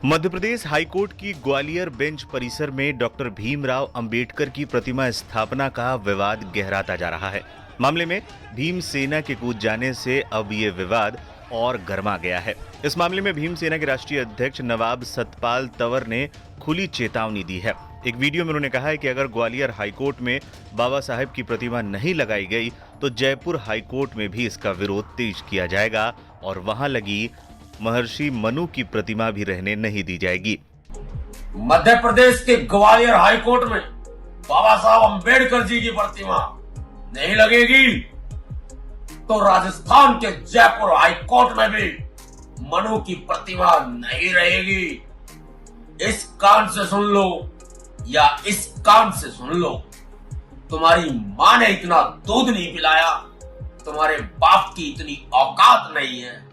Madhya Pradesh high court की Gwalior bench परिसर में डॉक्टर भीमराव अंबेडकर की प्रतिमा स्थापना का विवाद गहराता जा रहा है। मामले में भीमसेना के कूद जाने से अब ये विवाद और गर्मा गया है। इस मामले में भीमसेना के राष्ट्रीय अध्यक्ष नवाब सतपाल तंवर ने खुली चेतावनी दी है। एक वीडियो में उन्होंने कहा है कि अगर ग्वालियर हाईकोर्ट में बाबा साहेब की प्रतिमा नहीं लगाई गई तो जयपुर हाईकोर्ट में भी इसका विरोध तेज किया जाएगा और वहां लगी महर्षि मनु की प्रतिमा भी रहने नहीं दी जाएगी। मध्य प्रदेश के ग्वालियर हाईकोर्ट में बाबा साहब अंबेडकर जी की प्रतिमा नहीं लगेगी तो राजस्थान के जयपुर हाईकोर्ट में भी मनु की प्रतिमा नहीं रहेगी। इस कान से सुन लो या इस कान से सुन लो, तुम्हारी माँ ने इतना दूध नहीं पिलाया, तुम्हारे बाप की इतनी औकात नहीं है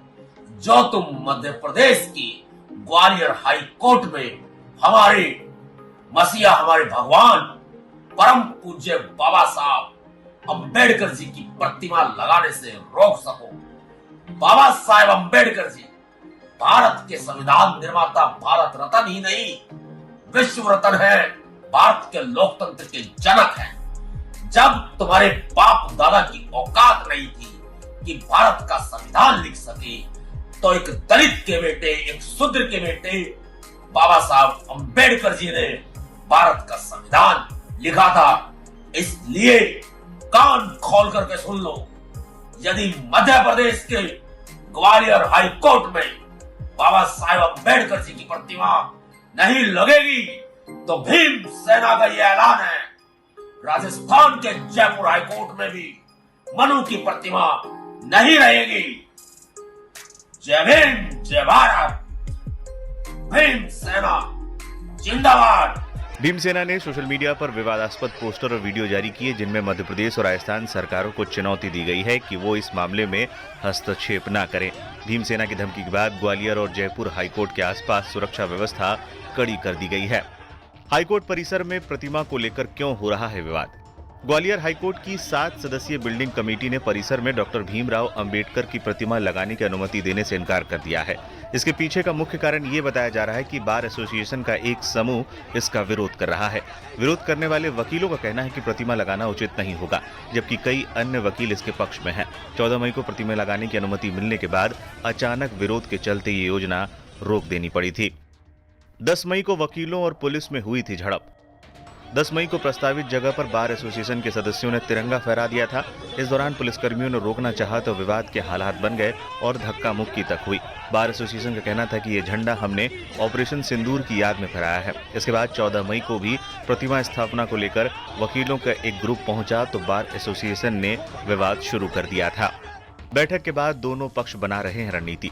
जो तुम मध्य प्रदेश की ग्वालियर हाई कोर्ट में हमारे मसीहा, हमारे भगवान परम पूज्य बाबा साहब अंबेडकर जी की प्रतिमा लगाने से रोक सको। बाबा साहेब अंबेडकर जी भारत के संविधान निर्माता, भारत रत्न ही नहीं विश्व रत्न है, भारत के लोकतंत्र के जनक हैं। जब तुम्हारे बाप दादा की औकात नहीं थी कि भारत का संविधान लिख सके तो एक दलित के बेटे, एक शूद्र के बेटे बाबा साहब अंबेडकर जी ने भारत का संविधान लिखा था। इसलिए कान खोल करके सुन लो, यदि मध्य प्रदेश के ग्वालियर हाई कोर्ट में बाबा साहेब अंबेडकर जी की प्रतिमा नहीं लगेगी तो भीम सेना का यह ऐलान है, राजस्थान के जयपुर हाई कोर्ट में भी मनु की प्रतिमा नहीं रहेगी। जय भीम, जय भारत, भीम सेना जिंदाबाद। भीमसेना ने सोशल मीडिया पर विवादास्पद पोस्टर और वीडियो जारी किए जिनमें मध्य प्रदेश और राजस्थान सरकारों को चुनौती दी गई है कि वो इस मामले में हस्तक्षेप न करें। भीमसेना की धमकी के बाद ग्वालियर और जयपुर हाईकोर्ट के आसपास सुरक्षा व्यवस्था कड़ी कर दी गई है। हाईकोर्ट परिसर में प्रतिमा को लेकर क्यों हो रहा है विवाद? ग्वालियर हाईकोर्ट की 7 सदस्यीय बिल्डिंग कमेटी ने परिसर में डॉक्टर भीमराव अंबेडकर की प्रतिमा लगाने की अनुमति देने से इनकार कर दिया है। इसके पीछे का मुख्य कारण ये बताया जा रहा है कि बार एसोसिएशन का एक समूह इसका विरोध कर रहा है। विरोध करने वाले वकीलों का कहना है कि प्रतिमा लगाना उचित नहीं होगा, जबकि कई अन्य वकील इसके पक्ष में हैं। 14 मई को प्रतिमा लगाने की अनुमति मिलने के बाद अचानक विरोध के चलते ये योजना रोक देनी पड़ी थी। 10 मई को वकीलों और पुलिस में हुई थी झड़प। 10 मई को प्रस्तावित जगह पर बार एसोसिएशन के सदस्यों ने तिरंगा फहरा दिया था। इस दौरान पुलिसकर्मियों ने रोकना चाहा तो विवाद के हालात बन गए और धक्का मुक्की तक हुई। बार एसोसिएशन का कहना था कि ये झंडा हमने ऑपरेशन सिंदूर की याद में फहराया है। इसके बाद 14 मई को भी प्रतिमा स्थापना को लेकर वकीलों का एक ग्रुप पहुंचा तो बार एसोसिएशन ने विवाद शुरू कर दिया था। बैठक के बाद दोनों पक्ष बना रहे हैं रणनीति।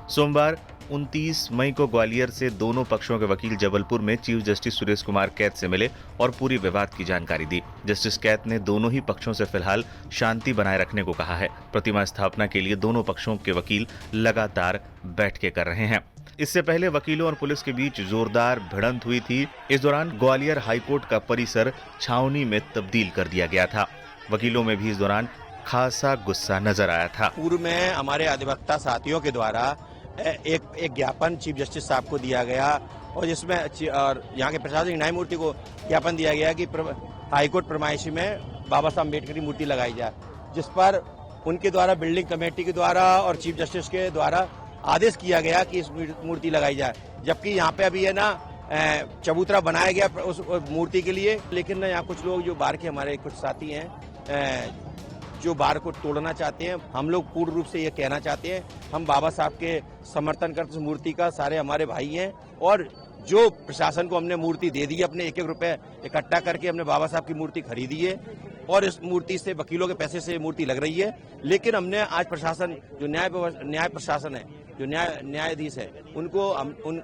सोमवार 29 मई को ग्वालियर से दोनों पक्षों के वकील जबलपुर में चीफ जस्टिस सुरेश कुमार कैत से मिले और पूरी विवाद की जानकारी दी। जस्टिस कैत ने दोनों ही पक्षों से फिलहाल शांति बनाए रखने को कहा है। प्रतिमा स्थापना के लिए दोनों पक्षों के वकील लगातार बैठकें कर रहे हैं। इससे पहले वकीलों और पुलिस के बीच जोरदार भिड़ंत हुई थी। इस दौरान ग्वालियर हाईकोर्ट का परिसर छावनी में तब्दील कर दिया गया था। वकीलों में भी इस दौरान खासा गुस्सा नजर आया था। पूर्व में हमारे अधिवक्ता साथियों के द्वारा एक ज्ञापन चीफ जस्टिस साहब को दिया गया और जिसमें और यहाँ के प्रशासनिक न्यायमूर्ति को ज्ञापन दिया गया कि हाईकोर्ट प्रमाइशी में बाबा साहब अम्बेडकर की मूर्ति लगाई जाए, जिस पर उनके द्वारा बिल्डिंग कमेटी के द्वारा और चीफ जस्टिस के द्वारा आदेश किया गया कि इस मूर्ति लगाई जाए। जबकि यहाँ पे अभी है ना चबूतरा बनाया गया उस मूर्ति के लिए, लेकिन यहाँ कुछ लोग जो बाहर के हमारे कुछ साथी हैं जो बार को तोड़ना चाहते हैं। हम लोग पूर्ण रूप से ये कहना चाहते हैं, हम बाबा साहब के समर्थन करते मूर्ति का, सारे हमारे भाई हैं और जो प्रशासन को हमने मूर्ति दे दी है, अपने 1-1 रुपए इकट्ठा करके हमने बाबा साहब की मूर्ति खरीदी है और इस मूर्ति से वकीलों के पैसे से मूर्ति लग रही है। लेकिन हमने आज प्रशासन जो न्याय प्रशासन है, जो न्यायाधीश है, उनको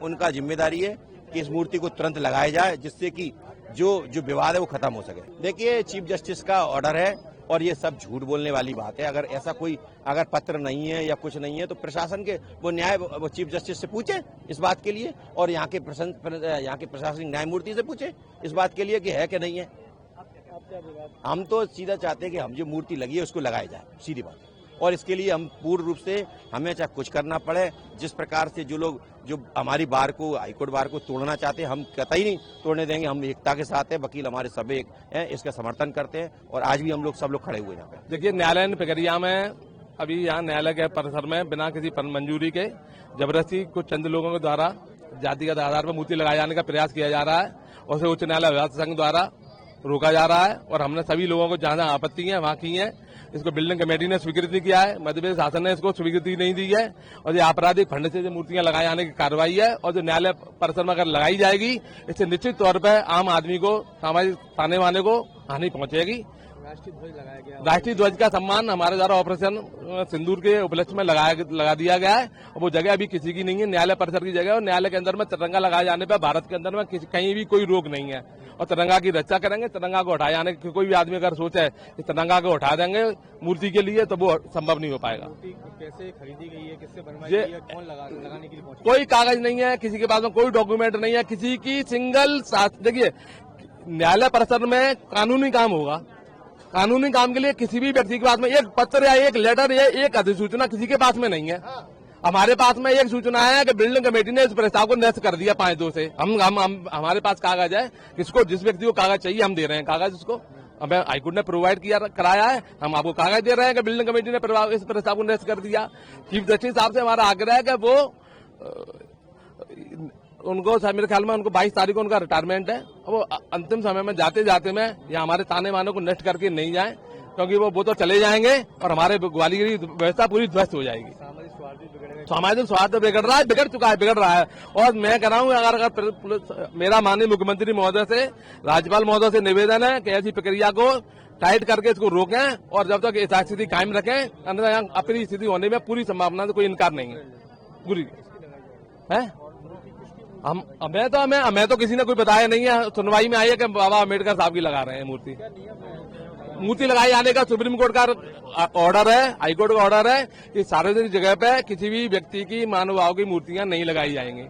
उनका जिम्मेदारी है कि इस मूर्ति को तुरंत लगाया जाए जिससे कि जो विवाद है वो खत्म हो सके। देखिए, चीफ जस्टिस का ऑर्डर है और ये सब झूठ बोलने वाली बात है। अगर ऐसा कोई अगर पत्र नहीं है या कुछ नहीं है तो प्रशासन के वो चीफ जस्टिस से पूछे इस बात के लिए और यहाँ के प्रशासनिक न्यायमूर्ति से पूछे इस बात के लिए कि है कि नहीं है। हम तो सीधा चाहते हैं कि हम जो मूर्ति लगी है उसको लगाई जाए, सीधी बात। और इसके लिए हम पूर्ण रूप से हमें चाहे कुछ करना पड़े, जिस प्रकार से जो लोग जो हमारी बार को हाईकोर्ट बार को तोड़ना चाहते हैं हम कतई नहीं तोड़ने देंगे। हम एकता के साथ हैं, वकील हमारे सब एक हैं, इसका समर्थन करते हैं और आज भी हम लोग सब लोग खड़े हुए हैं यहाँ पे। देखिए, न्यायालय प्रक्रिया में अभी यहाँ न्यायालय के परिसर में बिना किसी मंजूरी के जबरदस्ती कुछ चंद लोगों के द्वारा जातिगत आधार पर मूर्ति लगाए जाने का प्रयास किया जा रहा है और उसे उच्च न्यायालय अभिभाषक संघ द्वारा रोका जा रहा है और हमने सभी लोगों को जहां जहां आपत्ति है वहां की है। इसको बिल्डिंग कमेटी ने स्वीकृति किया है, मध्य प्रदेश शासन ने इसको स्वीकृति नहीं दी है और ये आपराधिक फंड से जो मूर्तियां लगाए जाने की कार्रवाई है और जो न्यायालय परिसर में अगर लगाई जाएगी इससे निश्चित तौर पर आम आदमी को, सामाजिक ताने वाने को हानि पहुंचेगी। राष्ट्रीय ध्वज का सम्मान हमारे द्वारा ऑपरेशन सिंदूर के उपलक्ष्य में लगा दिया गया है और वो जगह अभी किसी की नहीं है, न्यायालय परिसर की जगह है और न्यायालय के अंदर में तिरंगा लगाए जाने पर भारत के अंदर में कहीं भी कोई रोक नहीं है और तिरंगा की रक्षा करेंगे। तिरंगा को हटाए जाने की कोई भी आदमी अगर सोचे कि तिरंगा को हटा देंगे मूर्ति के लिए तो वो संभव नहीं हो पाएगा। कैसे खरीदी गई है, किससे बनवाई गई है, कौन लगाने के लिए पहुंचा? कोई कागज नहीं है, किसी के पास में कोई डॉक्यूमेंट नहीं है, किसी की सिंगल साथ। देखिए, न्यायालय परिसर में कानूनी काम होगा, कानूनी काम के लिए किसी भी व्यक्ति के पास में एक पत्र या एक लेटर या एक अधिसूचना किसी के पास में नहीं है। हमारे पास में एक सूचना है कि बिल्डिंग कमेटी ने इस प्रस्ताव को निरस्त कर दिया 5/2 से। हम हमारे पास कागज है, किसको जिस व्यक्ति को कागज चाहिए हम दे रहे हैं कागज, उसको हमें हाईकोर्ट ने प्रोवाइड कराया है, हम आपको कागज दे रहे हैं कि बिल्डिंग कमेटी ने इस प्रस्ताव को निरस्त कर दिया। चीफ जस्टिस साहब से हमारा आग्रह है कि वो उनको मेरे ख्याल में उनको 22 तारीख को उनका रिटायरमेंट है, वो अंतिम समय में जाते जाते में या हमारे ताने माने को नष्ट करके नहीं जाए, क्योंकि वो तो चले जाएंगे और हमारे ग्वालियर की व्यवस्था पूरी ध्वस्त हो जाएगी। सामाजिक स्वार्थ बिगड़ रहा है, बिगड़ रहा है और मैं कह रहा हूँ अगर मेरा माननीय मुख्यमंत्री महोदय से, राज्यपाल महोदय से निवेदन है कि ऐसी प्रक्रिया को टाइट करके इसको रोकें और जब तक यथास्थिति कायम रखें, अन्यथा यहाँ अपनी स्थिति होने में पूरी संभावना से कोई इनकार नहीं है। पूरी है हमें तो किसी ने कोई बताया नहीं है, सुनवाई में आई है कि बाबा अम्बेडकर साहब की लगा रहे हैं मूर्ति लगाए जाने का सुप्रीम कोर्ट का ऑर्डर है, हाईकोर्ट का ऑर्डर है कि सार्वजनिक जगह पे किसी भी व्यक्ति की मानव भाव की मूर्तियां नहीं लगाई जाएंगी।